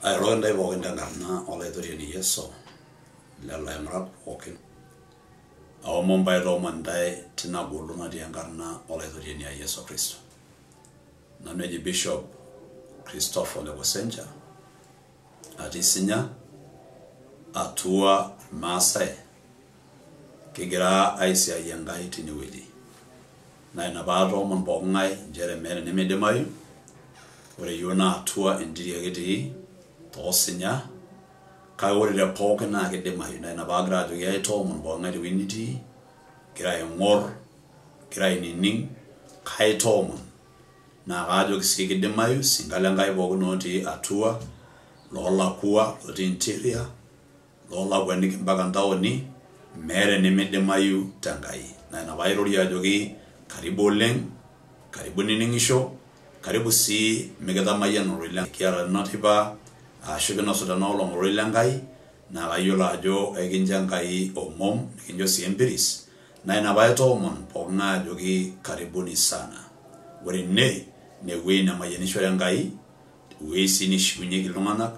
I wrote and I walk in the Ghana, all I do in years so. I'm not walking. Our Mumbai Roman die, Tina Guluna di Angarna, all I do in years of Christ. Nanaji Bishop Christopher Lewasenja, Atisinya, Atua Masai, Kigira Aisia Yangai Tiniwili. Nine about Roman Bongai, Jeremy Nemedemayu, where you na Atua in Diageti, Tosinya, Kawari the Pokena Gedemayu, Nine about graduate Roman Bongai Divinity, Girai Mor, Girai Ning, Kai Toman. Na radio kisiki demayu singalangai bogunoti Atua lola kuwa loti interior lola weniki mbagandao ni mere nime demayu tangai na inabairo ya jogi karibu leng karibu niningisho karibu si megadama ya norilang kiara notiba shugana sudano lo norilangai na ayola jo eginjangai omom kinjo si empiris na inabaito omon pogna jogi karibuni sana wari ne we na mayanisho yangai we sini shunye kilongana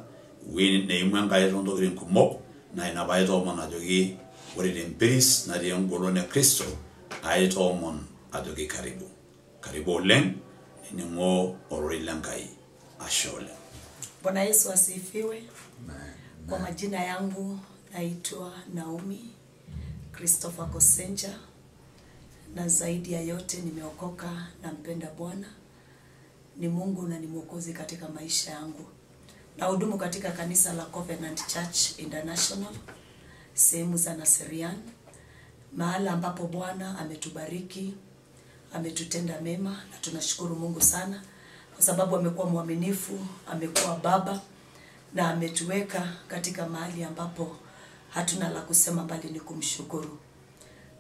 we ne imwangai rondo green kumo na inabaito mon ajogi wori demperis na de ngolo ne Kristo aito mon ajogi karibu len ni ngo orilangai ashole. Bwana Yesu asifiwe. Kwa majina yangu naitwa Naomi Christopher Kosenja, na zaidi ya yote nimeokoka na mpenda Bwana. Ni Mungu na ni Mwokozi katika maisha yangu. Nahudumu katika kanisa la Covenant Church International, sehemu za Naserian, mahali ambapo Bwana ametubariki, ametutenda mema, na tunashukuru Mungu sana kwa sababu amekuwa mwaminifu, amekuwa baba, na ametuweka katika mahali ambapo hatuna la kusema bali ni kumshukuru.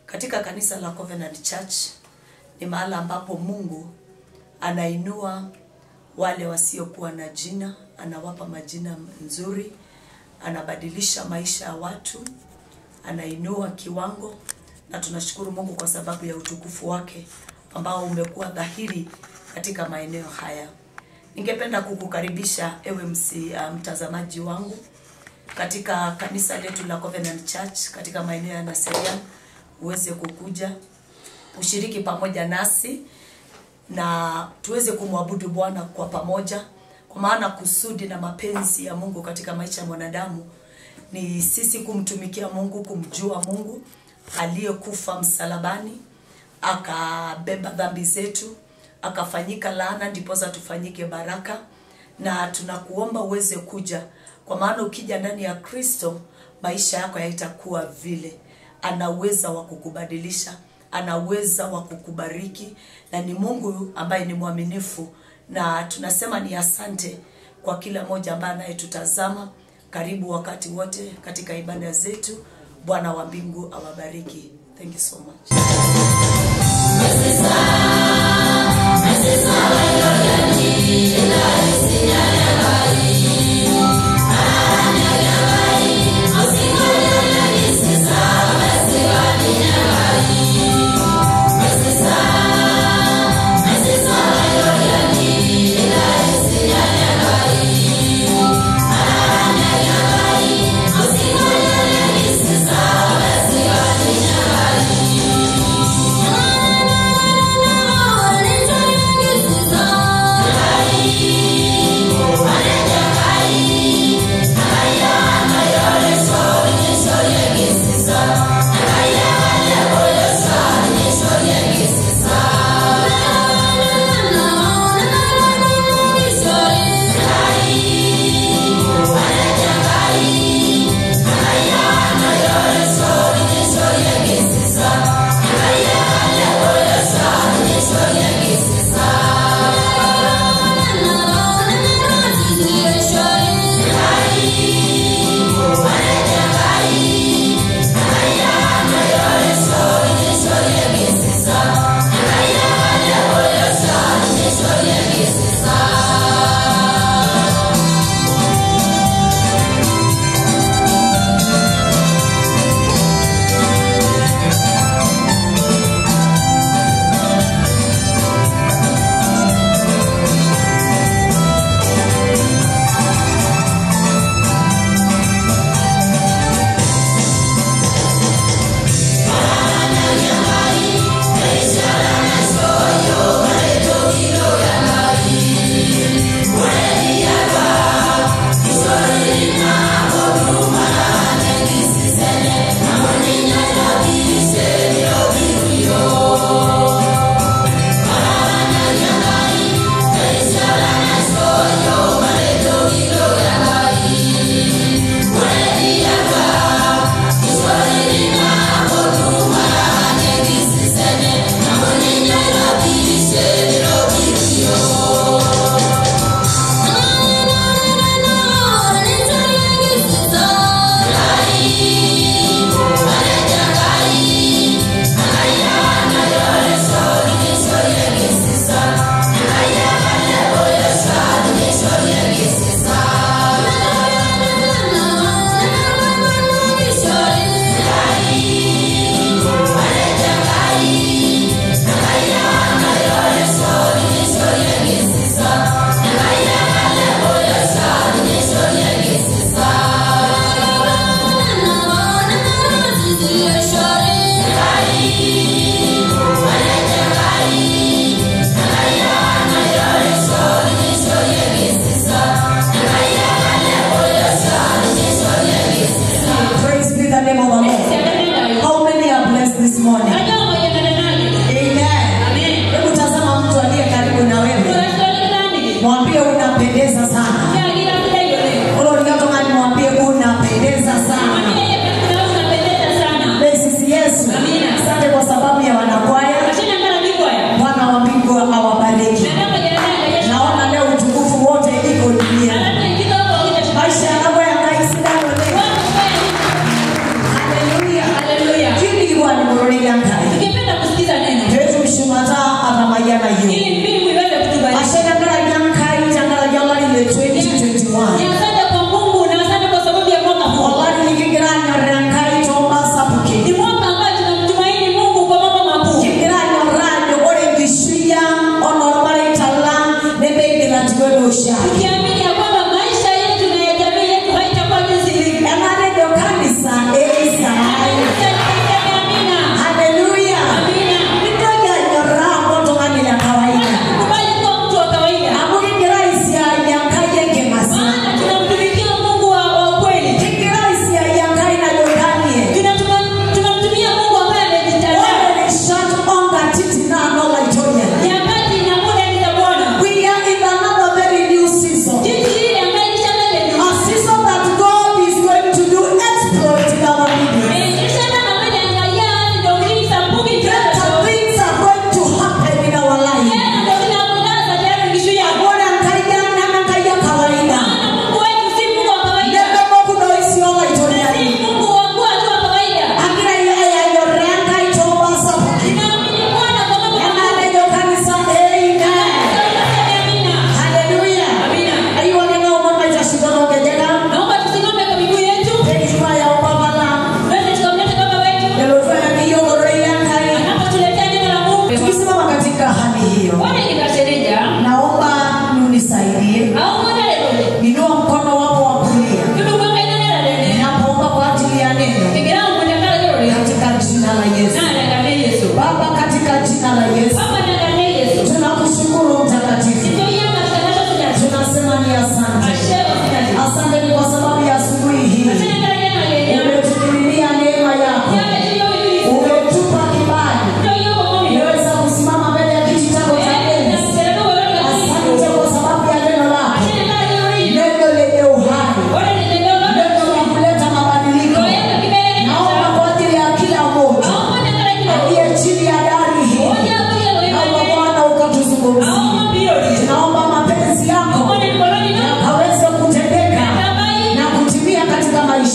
Katika kanisa la Covenant Church ni mahali ambapo Mungu anainua wale wasiokuwa na jina, anawapa majina nzuri, anabadilisha maisha ya watu, anainua kiwango, na tunashukuru Mungu kwa sababu ya utukufu wake ambao umekuwa dhahiri katika maeneo haya. Ningependa kukukaribisha ewe mtazamaji wangu katika kanisa letu la Covenant Church katika maeneo ya Naserian, uweze kukuja ushiriki pamoja nasi na tuweze kumwabudu Bwana kwa pamoja, kwa maana kusudi na mapenzi ya Mungu katika maisha ya mwanadamu ni sisi kumtumikia Mungu, kumjua Mungu aliyekufa msalabani, akabeba dhambi zetu, akafanyika laana ndiposa tufanyike baraka. Na tunakuomba uweze kuja, kwa maana ukija ndani ya Kristo maisha yako haitakuwa vile. Ana uwezo wa kukubadilisha, ana uwezo wa kukubariki, na ni Mungu ambaye ni mwaminifu, na tunasema ni asante kwa kila mmoja ambaye anayetutazama. Karibu wakati wote katika ibada zetu. Bwana wa mbingu awabariki. Thank you so much. Yeah.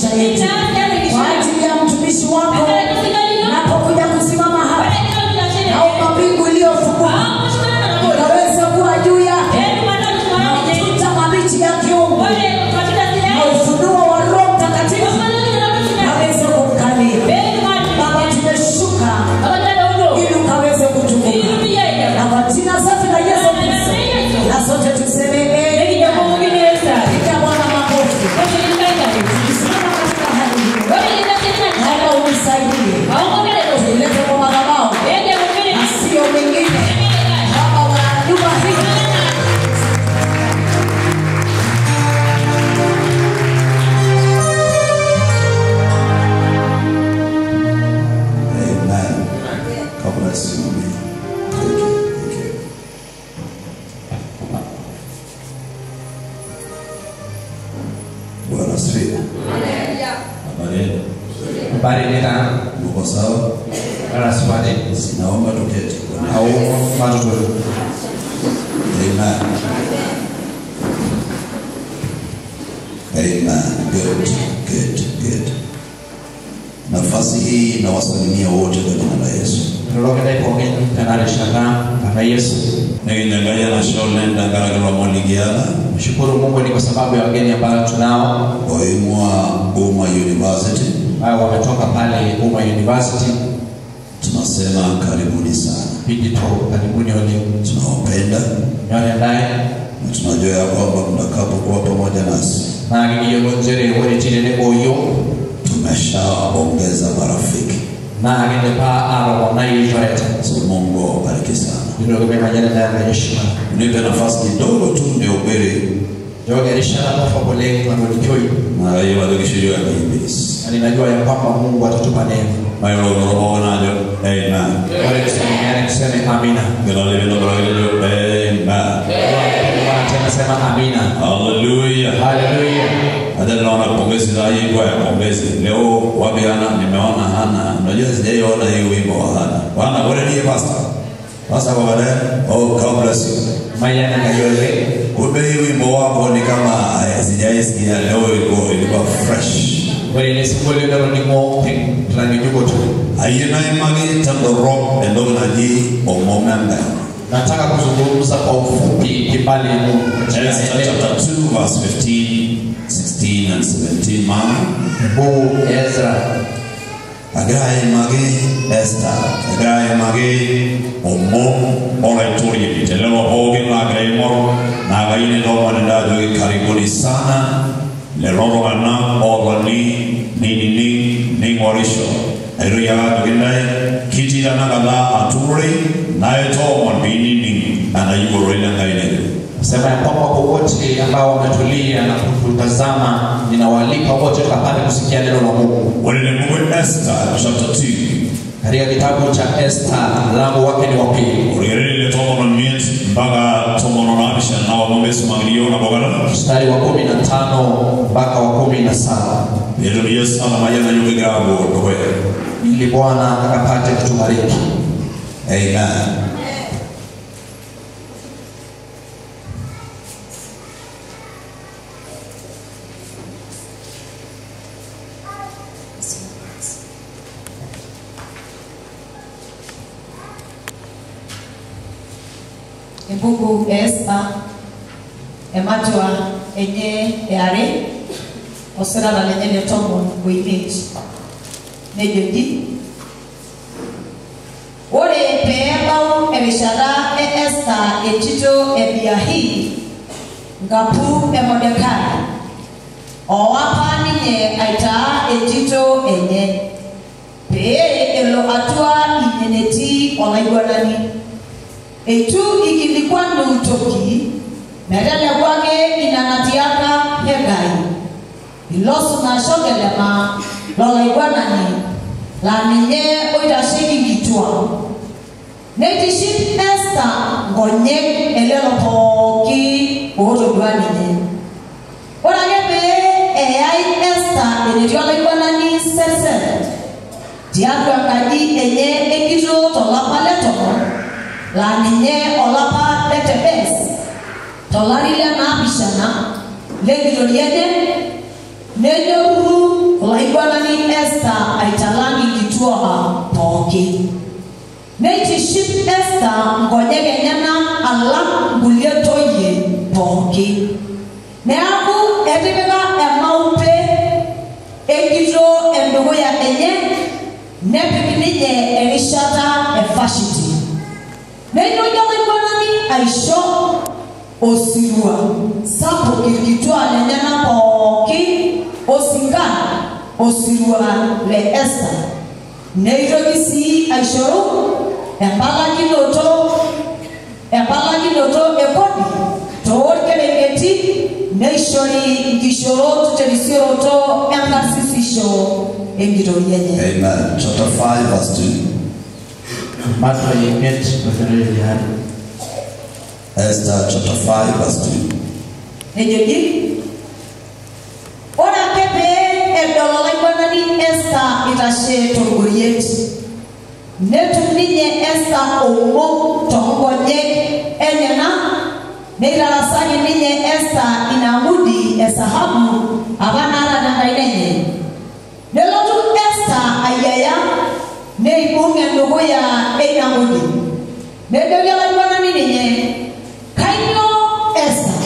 maisha yetu. Kwa ajili ya mtumishi wako napokuja kusimama hapa, naomba mbingu iliyofunguka ukaweze kuwa juu yake, mafuta mabichi ya kiungu na ufunuo wa Roho Mtakatifu aweze kumkalia. Baba, tumeshuka ili ukaweze kutumika, na kwa jina safi la Yesu Kristo na sote tuseme amen. Piga Bwana makofi. Tukisimama katika hali hii, naomba unisaidie tulete kwa madhabahu na sio mengine. Baba wa nyumba hii, Amen. God bless you. Thank you. Bwana asifiwe. Habari nina Uko sawa? rasmani Naomba tuketi. au watu Amen. Amen. Good. Nafasi hii nawasalimia wote kwa jina la Yesu. nilogenda ipongeni tanare shaka na Yesu. Ningaya na shole ndangara mwaligiana. Mshukuru Mungu ni kwa sababu ya wageni ambao tunao Oimwa Uma University. ambao wametoka pale Uma University. Tunasema karibuni sana. Pidi tu karibuni wale Tunawapenda nyone ndani na tunajua ya kwamba mtakapokuwa pamoja nasi na ngiyogonjere wale chile boyo tumeshaongeza marafiki. na ngende pa aro na yishoreta. So Mungu awabariki sana. Ndio kama jana na heshima. Nipe nafasi kidogo tu nihubiri. Joga rishana kwa pole kwa mlikoi. Na hiyo wadokishirio ya kibisi. Ninajua ya kwamba Mungu atatupa neema. Mayo roho najo. Amen. Wale kuseme amina. Bila leo brailo. Amen. Tena sema amina. Hallelujah. Hallelujah. Hata naona pongezi za hii kwa pongezi. Leo wabiana nimeona Hana. Unajua sijaiona hiyo wimbo wa Hana. Bwana bora ni pastor. Pastor kwa baadaye. Oh, God bless you. Maya na kayole. Kumbe hii wimbo wako ni kama sijaisikia leo ilikuwa fresh. Wale ni siku ile ndio ni mo plani yuko tu. Ayena imagi tando rock endo naji omomanda. Nataka kuzungumza kwa ufupi kibali ya Mungu. Chapter 2 verse 15, 16 and 17 man. Bu Ezra. Agai magi Esther. Agai magi omo ora turi bitelo hoge na gaimo na gaine no wanda do karibuni sana. Le roho ana ogoni ni morisho. Ero ya dogindai kiti na kala aturi na eto mwambini ni anayuko rena gaine. Sema ya kwamba wote ambao wametulia na kutazama ninawaalika wote tukapate kusikia neno la Mungu. Wale Mungu Esther chapter 2. Katika kitabu cha Esther mlango wake ni wa pili. Urerele tomo na miezi mpaka tomo na nabisha na wambesu magilio na bogala. Mstari wa 15 mpaka wa 17. Yesu Yesu ana maana yuko gabo kwa ili Bwana akapate kutubariki. Amen. Ebuku Esther ematua enye yare osera la lenye tomo kuimage nejeji ore peabau ebishara Esther etito ebiahi ngapu Mordekai owapa ninye aita etito enye pe elo atua inyeneti olaigwanani etu ikilikuwa nutoki medale kwake inanatiaka Hegai ilosu na shogelema lolaigwanani la ninye oitashiki kitua netiship Esther ngonye elelo poki oto dwanine oragebe eyai Esther enetiolaigwanani sese tiatu akaji enye ekito tolapaletomo la ninye olapa letebes tolari le napishana legiloriene nenyoru olaiguanani Esther aitalangi kituoa pooki. Neitiship Esther ngonyeke nyana alang ngulie toyie pooki. Neaku etipika emaupe ekito endukuya enye nepik ninye erishata efashiti. Neinojo olaiguanani aisho osirua sapuk irkituak lenyana pooki osinkan osirua le Esther. Neitoki sii aishoru empalakinoto ekodi toorkerengeti neishori nkishorot terisioroto enkasisisho enkitoria enye. Amen. Chapter 5 verse 2. Esther chapter 5 verse 2. Nejoki ore ake pee edol olaiguanani Esther itashe torgoriet netum ninye Esther omo toonkonyek enyena neitarasaki ninye Esther inamudi esahabu apa naata tenkaina enye. Nelotu Esther ayiaya neibung endukuya eina mudi nejoki olaiguanani ninye, "Kainyoo Esther?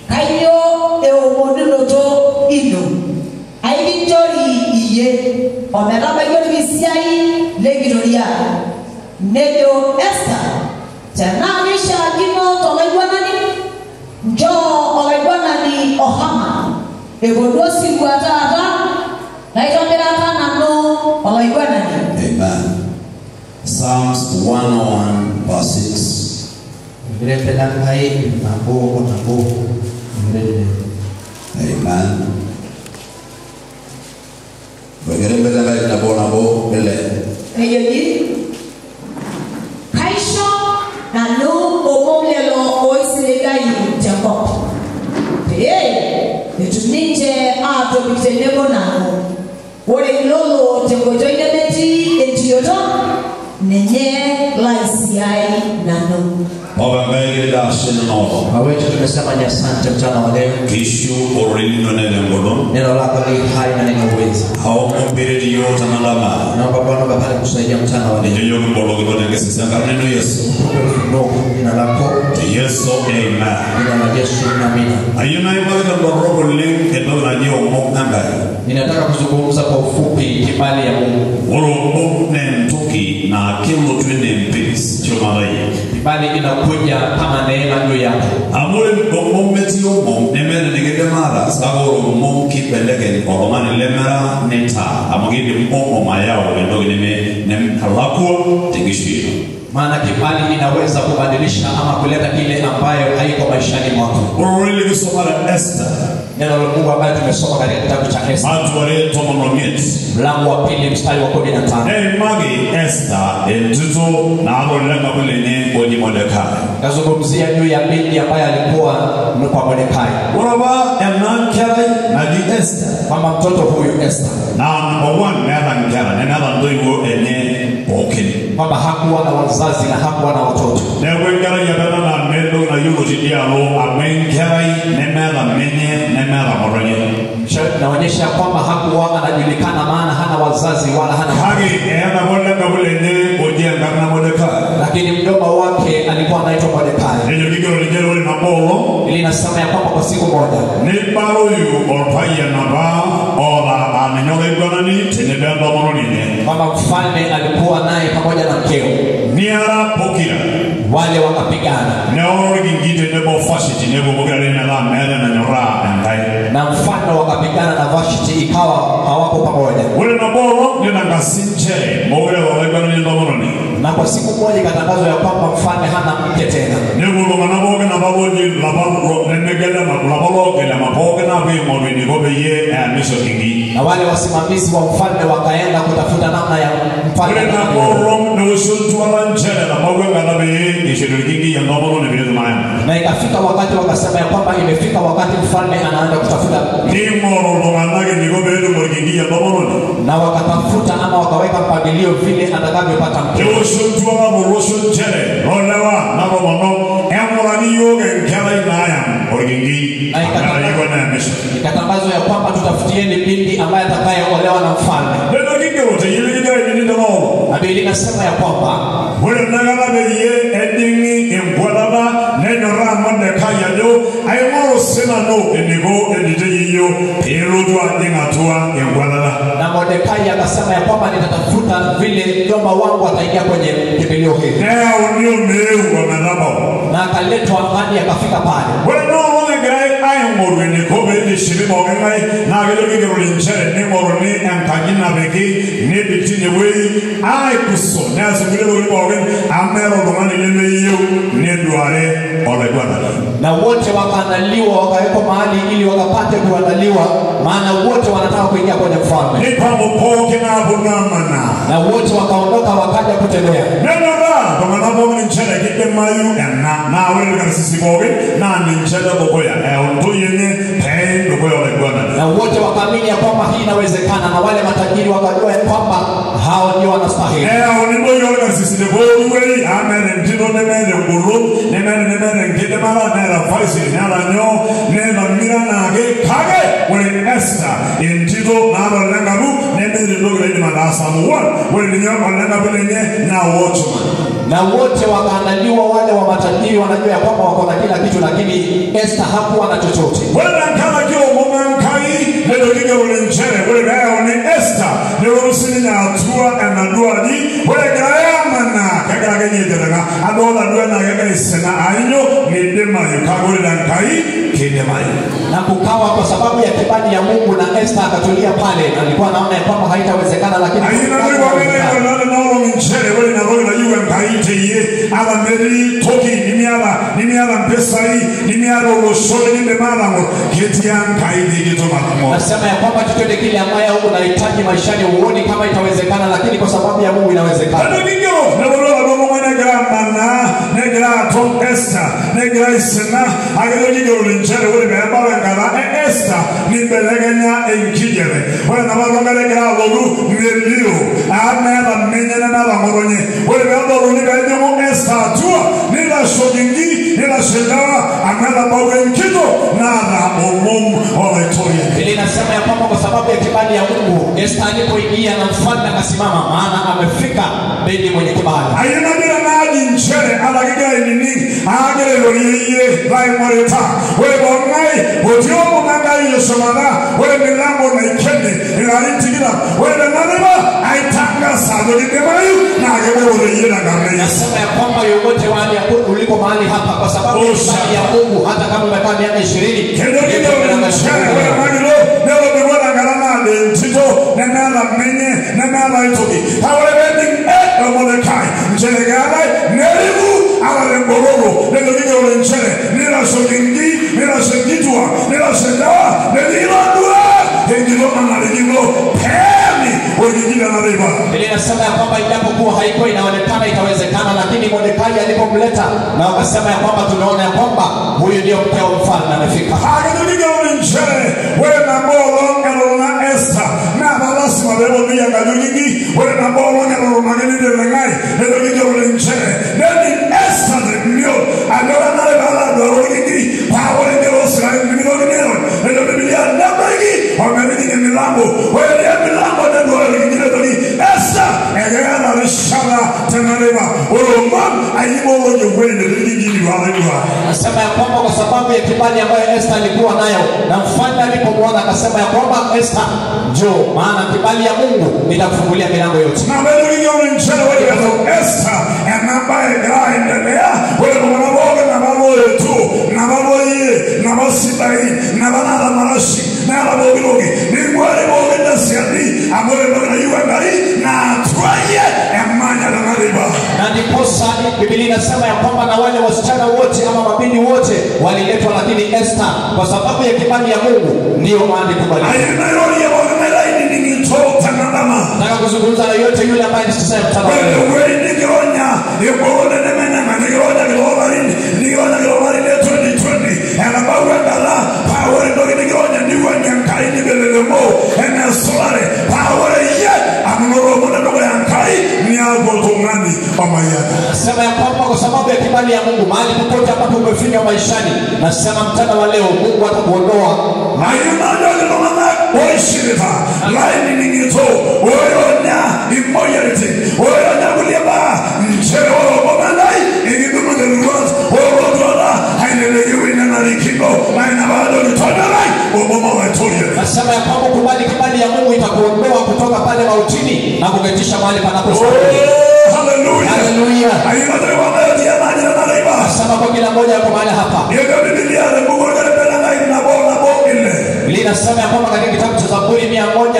Kainyoo eomonunoto ino? Aikinchori iyie ometabaiki orkisiai lenkitoria." Nejo Esther, "Tenaa keishaakino tolaiguanani, nchoo olaiguanani Ohama eponu osirua taata naitobiraka nanu olaiguanani." Amen. Psalms 101 verse 6. Amen. Kaisho nanu omomlelo oisiligai tenkop pee etum ninche aatobik tenebo nanu. Ore ilolo tenkoitoi nemetii entioto ninye laisiai nanu. Awetu tumesema ni asante mchana wa leo. Kishu orino nene ngodo. Neno lako li hai na lina uwezo. Hao mbele yote nalama. Naomba Bwana Baba kusaidia mchana wa leo. Ndio mbolo ngodo ngesi sanga neno Yesu. Jina lako Yesu, amen. Jina la Yesu, amina. Ayuna ibada baroko link endo na ndio mokanga. Ninataka kuzungumza kwa ufupi kibali ya Mungu. Oro ne mtuki na kilo twende mpisi chomalai. Kibali inakuja kama neema juu yako. Amule bomometi omo nemene negede mara sagoro monki peleke oromani lemera neta amugide mpomo mayao endo nem halakwa tingishiro. Maana kibali inaweza kubadilisha ama kuleta kile ambayo haiko maishani mwako. Urili kusoma Esther. Neno la Mungu ambayo tumesoma katika kitabu cha Esther. Atwale tomonomiet. Mlango wa 2 mstari wa 15. Magi Esther entuto na abolema kulene odi Mordekai. Nazungumzia juu ya binti ambaye alikuwa kwa Mordekai. Uraba enankere na di Esther. Kama mtoto huyu Esther. Na number 1 neankere na nada ndoiwo enye okeni. Kwamba hakuwa na wazazi na hakuwa na watoto. Newenkere yabena na mendo na yugo jidialo amenkere nemela menye nemela moronye. Naonyesha kwamba hakuwa anajulikana maana hana wazazi wala hana haki ena wala kabulene ojia ngana Mordekai. Lakini mdomo wake alikuwa anaitwa Mordekai. Ndio kigero lijero na bolo. Ili nasema ya kwamba kwa siku moja ni baro yu orpaya na ba ola amenyoga igwanani tenebendo moronine. Kwamba mfalme alikuwa naye pamoja na mkeo. Niara pokira. Wale wakapigana. Neoro gingite nebo fashiti nebo bogare na la mere na nyora andai. Na mfalme wakapigana na Vashti ikawa hawako pamoja. Wale na bolo ni na gasinche bogare wa igwanani ndo moroni. Na kwa siku moja ikatangazwa ya kwamba mfalme hana mke tena. Nebo bogana boga na baboji labalo nenegele na labalo gele maboga na bi moroni gobe ye misho kingi. Na wale wasimamizi wa mfalme wakaenda kutafuta namna ya mfalme. Wale na bolo ni ushuntu wala nchele na boga na bi ishiriki ya nomoro ni vile maana. Na ikafika wakati wakasema ya kwamba imefika wakati mfalme anaanza kutafuta. Ni moro lomanage ni gobe ndio morigi ya nomoro. Na wakatafuta ama wakaweka mpangilio vile atakavyopata mke. Ushuntu wala borosho nchele. Rolewa na romono emora Mani yoga nkela inaya Orgingi Amara yuko na mesha Ikatangazwa ya kwamba tutafutieni binti ambaye atakayeolewa na mfalme. Neno kingerote yiliga yinida mo Biblia inasema ya kwamba wale nagala beye edingi embwalaba neno ramonde kaya yo ayomoro sena no enigo edijeyo pelodwa dingatua embwalaba. Na Mordekai akasema ya kwamba nitatafuta vile mjomba wangu ataingia kwenye kimbilio hili. Ndio meu wa madhabahu. Na akaletwa hadi akafika pale. Bueno, one guy ayomoro enikobe ishirimo ngai na gelo kigero linchere ne moro ni ankagina beki ne bitine wei ay kuso na sugiro libogen amero domani lemeyo ne duare olegwana. Na wote wakaandaliwa wakawekwa mahali ili wakapate kuandaliwa, maana wote wanataka kuingia kwenye mfalme. Ni pambo poke na bunamana. Na wote wakaondoka wakaja kutembea. Neno la domana bogen inchere kike mayu na wele kana sisi bogen na inchere bokoya onto yene pen bokoya olegwana. Na wote wakaamini ya kwamba hii inawezekana, na wale matajiri wakajua ya kwamba hao ndio wanastahili. Onimbo yoga sisi de bowe amene ndino nemene nguru nemene ngede mala na faisi na nyo nena mira na ge kage we Esther ndino na langabu nemene ndogo ile madasa muwa we nyo langabu lenye na watchman. Na wote wakaandaliwa, wale wa matajiri wanajua ya kwamba wako na kila kitu, lakini Esther hakuwa na chochote. Wala kama kio woman kai leo kige ulenchere wale leo ni Esther leo usini na atua na duadi wale gayama na kagala genye tena adola dua na kagala sena ainyo ni dema yakagole kai kidema. Na kukawa kwa sababu ya kibali ya Mungu, na Esther akatulia pale, na alikuwa anaona ya kwamba haitawezekana, lakini aina ndio wale na ulenchere wale na roho na yuga kai ye aba meri toki nimiala mpesai nimiala ushole nime malango keti yankai digito makmo. Nasema ya kwamba chochote kile ambaye unahitaji maishani uone kama itawezekana, lakini kwa sababu ya Mungu inawezekana. Ndio ndio na wala mwana grama na negra tom Esther negra isena agero ndio ulinchere wale baba ngara Esther ni beleganya enkijere wala na baba negra logu melio amela menyana na bamoronye wale baba ni baba Esther tua nila shogingi nila shedawa amela bawe nkito na omom oletoye. Biblia inasema ya kwamba kwa sababu ya kibali ya Mungu Esther alipoingia na mfalme akasimama, maana amefika binti mwenye kibali. Ayina bila maji nchere alagiga nini agere loriye lai moreta we bongai botio mongai yesomana we milango na ikende ilarintigira we naleba aitanga sado demayu na agere loriye na gamenya. Nasema ya kwamba yote wale uliko mahali hapa kwa sababu ya kibali ya Mungu, hata kama umekaa miaka 20 kendo nchere we magilo nelo bigona garana de ntito nemala menye nemala itoki hawe wedding Mordekai nchere gala neribu awale ngororo nelo bigona nchere nila shogingi nila shengitwa nila shendawa nila dua ngilo analigilo pemi wengine na riba. Biblia inasema ya kwamba ijapokuwa haikuwa inaonekana itawezekana, lakini Mordekai alipomleta na wakasema ya kwamba tunaona ya kwamba huyu ndio mke wa mfalme amefika. Hallelujah nchere wewe na bolo na Esther na balasi mabelo bia galugi wewe na bolo na mageni de ngai ndio nchere nani Esther ndio adora na bala dorogi power ndio Israel ndio ndio Biblia nabagi wameni milango wewe ya milango ndio ndio Esther egana rishara tenareba urumba ayibo wewe ndio wale. Nasema ya kwamba kwa sababu ya kibali ambayo Esther alikuwa nayo, na mfalme alipomwona akasema ya kwamba Esther njoo, maana kibali ya Mungu itakufungulia milango yote. Na wewe ndio unachelewa wewe Esther anabaye graendelea wewe unaboga na babo yetu na babo yeye na basibai na bana marashi na babo bilogi ni mwale boga nasiadi amore na yuwa ngari na twaye emanya na mariba. Na ndiposa Biblia inasema ya kwamba na wale wasichana wote ama mabindi wote waliletwa, lakini Esther kwa sababu ya kibali ya Mungu ndio maana kubali. Ayena yoni ya boga na laini ningi tota na dama. Nataka kuzungumza na yote yule ambaye nisisema mtana. Wewe ningeonya yebona nemena mangeonya globali niona globali 2020 and about wala power ndio ningeonya niwa nyankai ni belelemo ena solare power yet amnoro mona ndio yankai ni algo tungani pamoja. Sema ya kwamba kwa sababu ya kibali ya Mungu mahali popote popote ambapo umefika maishani, nasema mchana wa leo Mungu atakuondoa. Ayunado lomana oishirifa laini ningito oyonya immoyality oyonya kuliaba nchero bomanai igidumu the world orodora hainelegiwina na likibo maina bado litodalai obomo watoye. Nasema ya kwamba kubali kibali ya Mungu itakuondoa kutoka pale mautini na kuketisha mahali panapostahili. Hallelujah. Hallelujah. Ayunado wameo dia majina maraiba. Nasema kwa kila mmoja yuko mahali hapa. Yego Biblia ya Mungu anapenda ngai na bo ile. Linasema ya kwamba katika kitabu cha Zaburi 101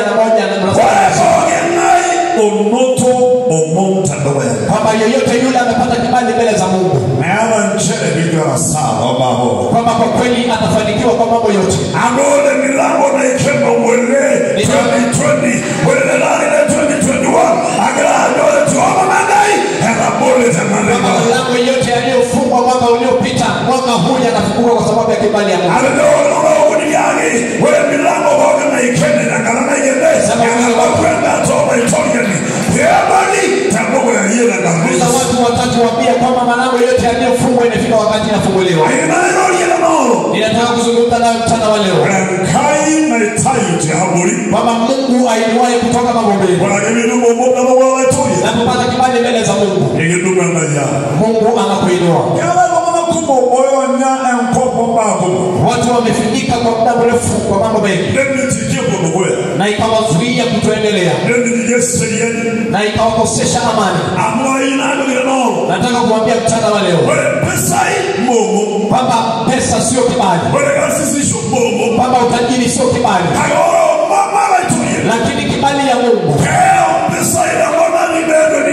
onoto omonta doya. Kwamba yoyote yule amepata kibali mbele za Mungu. Maana nchele bidwa sawa babo. Kwamba kwa kweli atafanikiwa kwa mambo yote. Angole milango na ikemba mwele 2020 mwele na 2021 agala tuoma mandai hera bole za mandai. Kwamba milango yote yaliyofungwa mwaka uliopita, mwaka huu yatafunguka kwa sababu ya kibali ya Mungu. Hallelujah. Wale milango waga na ikende na kalama ikende ya kwenda toba itogeni yabali tambo ya yeye na kabisa. Watu watatu waambia kwamba milango yote yaliyofungwa imefika wakati inafunguliwa. Ninataka kuzungumza nawe mchana wa leo. Kai na tayo ya habari kwamba Mungu ainuaye kutoka mavumbini. Na kupata kibali mbele za Mungu. Mungu anakuinua. Watu wamefinika kwa muda mrefu kwa mambo mengi, na ikawazuia kutoendelea, na ikawakosesha amani. Nataka kuambia mchana wa leo kwamba pesa sio kibali, kwamba utajiri sio kibali, lakini kibali ya Mungu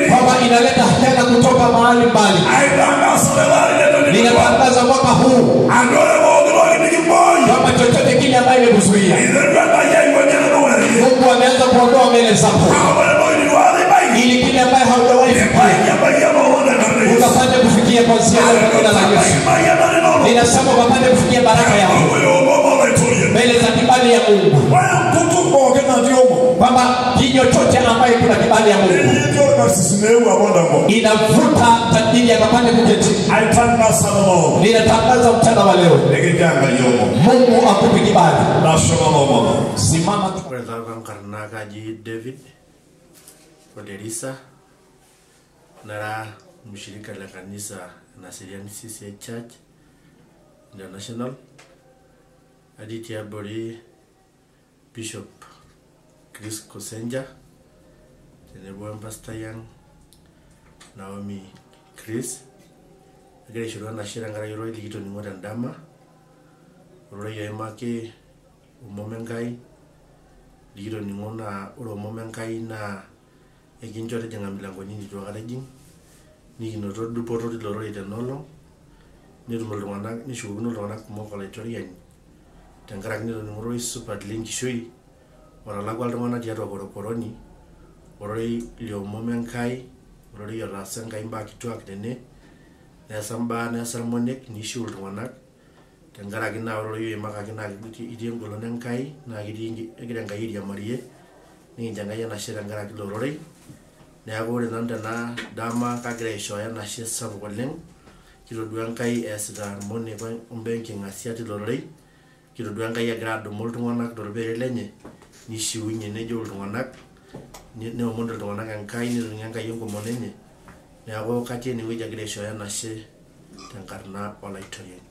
kwamba inaleta hela kutoka mahali mbali. Ninatangaza mwaka huu kama chochote kile ambacho imekuzuia, Mungu ameanza kuondoa mbele zako, ili kile ambacho haujawahi kufikia ukapate kufikia kwa njia ya jina la Yesu. Ninasema ukapate kufikia baraka yako mbele za kibali ya Mungu, kwamba kinywa chote ambacho kuna kibali ya Mungu inavuta tajiri akapate kuketi. Ninatangaza mchana wa leo Mungu akupe kibali. Simama karena kaji David Oderisa nara mshirika la kanisa Nasirian CCA Church International Aditya Bori Bishop Chris Kosenja Tenebo Pastor Young Naomi Chris agere shirwa na shiranga yoro ligito ni ngoda ndama ro yemake umomengai ligito ni ngona ro momengai na ekinjore jenga milango nyingi to kaleji ni kinoto dupoto loro etenolo ni rumolwana ni shuguno lona kumoko la torian tangara ni ngoro super link shoi wala lagwa lwana dia to koroni oroi lio momengai oroi rasenga imba kitwak dene na samba na sermonek ni shul lwana tangara kina oroi yemaka kina idengolo nenkai na gidi egiranga yiri ya marie ni janga yana shiranga kiloroi na agore nanda na dama kagre shoya na shesa boleng kilo duankai esda mone kwa umbenki ngasiati loroi kilo duankai ya grado multungonak dorbere lenye ni shiwinye ne jol tungonak ne omondo tungonak ankai ni nganga yongo monenye na ago kati ni weja gre shoya na she tankarna wala itoyen